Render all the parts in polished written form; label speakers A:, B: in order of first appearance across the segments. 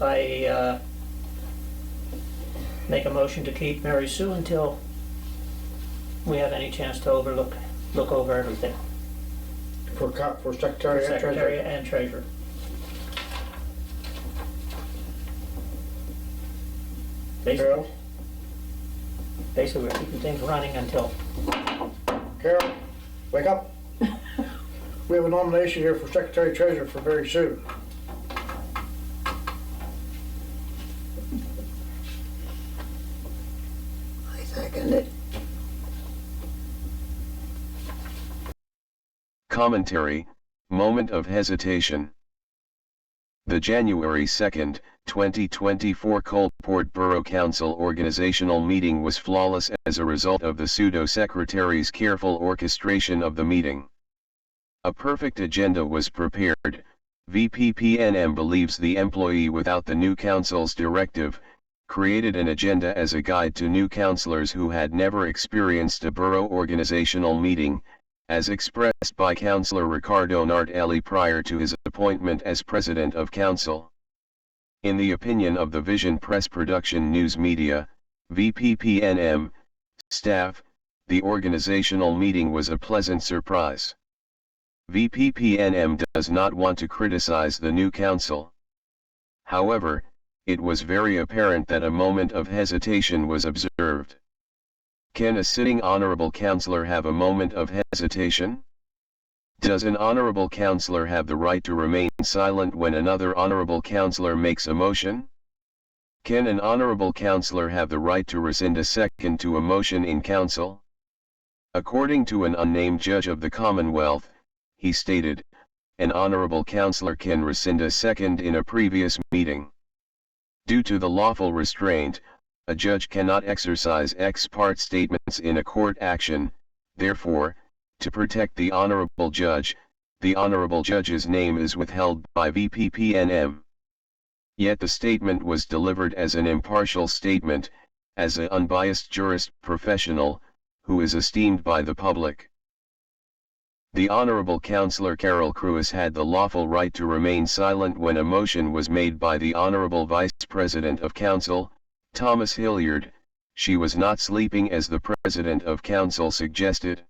A: I make a motion to keep Mary Sue until we have any chance to look over everything.
B: For secretary,
A: Secretary and treasurer.
B: Carol?
A: Basically, we're keeping things running until...
B: Carol, wake up. We have a nomination here for secretary treasurer for Mary Sue.
A: I second it.
C: Commentary, moment of hesitation. The January 2, 2024 Coalport Borough Council organizational meeting was flawless as a result of the pseudo-secretary's careful orchestration of the meeting. A perfect agenda was prepared. VPPNM believes the employee without the new council's directive created an agenda as a guide to new councillors who had never experienced a borough organizational meeting, as expressed by Councillor Ricardo Nardelli prior to his appointment as President of Council. In the opinion of the Vision Press Production News Media, VPPNM staff, the organizational meeting was a pleasant surprise. VPPNM does not want to criticize the new council. However, it was very apparent that a moment of hesitation was observed. Can a sitting honorable councillor have a moment of hesitation? Does an honorable councillor have the right to remain silent when another honorable councillor makes a motion? Can an honorable councillor have the right to rescind a second to a motion in council? According to an unnamed judge of the Commonwealth, he stated, an honorable councillor can rescind a second in a previous meeting. Due to the lawful restraint, a judge cannot exercise ex parte statements in a court action. Therefore, to protect the honorable judge's name is withheld by VPPNM. Yet the statement was delivered as an impartial statement, as an unbiased jurist professional, who is esteemed by the public. The Honorable Councillor Carol Crewis had the lawful right to remain silent when a motion was made by the Honorable Vice President of Council, Thomas Hilliard. She was not sleeping as the President of Council suggested.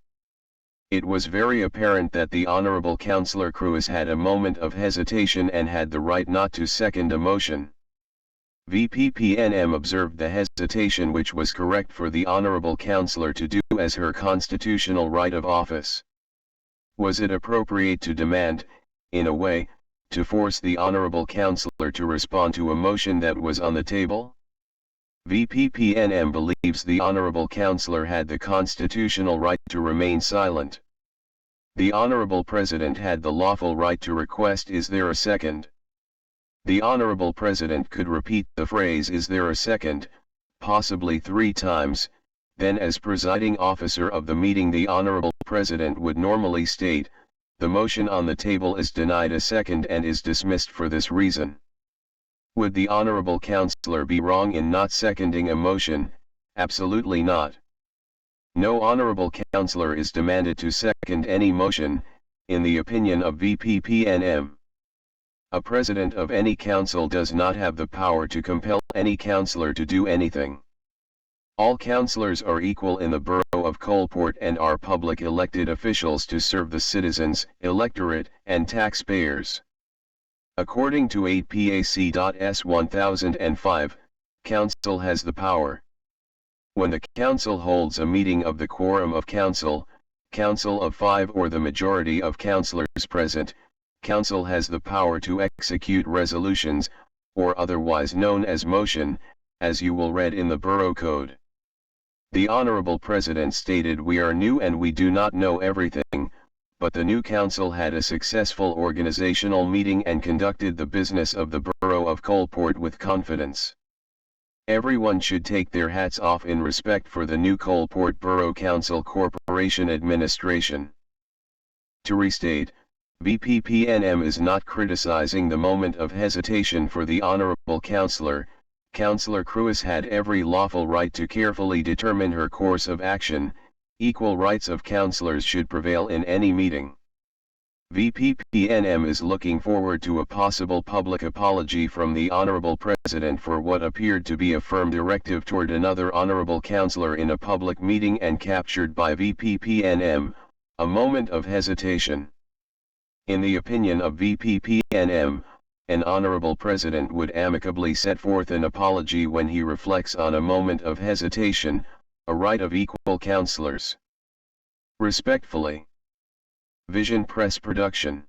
C: It was very apparent that the Honorable Councillor Crewis had a moment of hesitation and had the right not to second a motion. VPPNM observed the hesitation, which was correct for the Honorable Councillor to do as her constitutional right of office. Was it appropriate to demand, in a way, to force the Honorable Councillor to respond to a motion that was on the table? VPPNM believes the Honorable Councillor had the constitutional right to remain silent. The Honorable President had the lawful right to request, "Is there a second?" The Honorable President could repeat the phrase, "Is there a second?" possibly 3 times. Then, as presiding officer of the meeting, the Honorable President would normally state, "The motion on the table is denied a second and is dismissed for this reason." Would the Honorable Councillor be wrong in not seconding a motion? Absolutely not. No Honorable Councillor is demanded to second any motion, in the opinion of VPPNM. A President of any council does not have the power to compel any councillor to do anything. All councillors are equal in the borough of Coalport and are public elected officials to serve the citizens, electorate, and taxpayers. According to 8 PAC.S 1005, council has the power. When the council holds a meeting of the quorum of council of 5 or the majority of councillors present, council has the power to execute resolutions, or otherwise known as motion, as you will read in the Borough Code. The Honorable President stated, "We are new and we do not know everything," but the new council had a successful organizational meeting and conducted the business of the Borough of Coalport with confidence. Everyone should take their hats off in respect for the new Coalport Borough Council Corporation administration. To restate, VPPNM is not criticizing the moment of hesitation for the Honorable Councillor. Councillor Crewis had every lawful right to carefully determine her course of action. Equal rights of councillors should prevail in any meeting. VPPNM is looking forward to a possible public apology from the Honorable President for what appeared to be a firm directive toward another Honorable Councillor in a public meeting and captured by VPPNM, a moment of hesitation. In the opinion of VPPNM, an Honorable President would amicably set forth an apology when he reflects on a moment of hesitation, a right of equal councillors. Respectfully. Vision Press Production.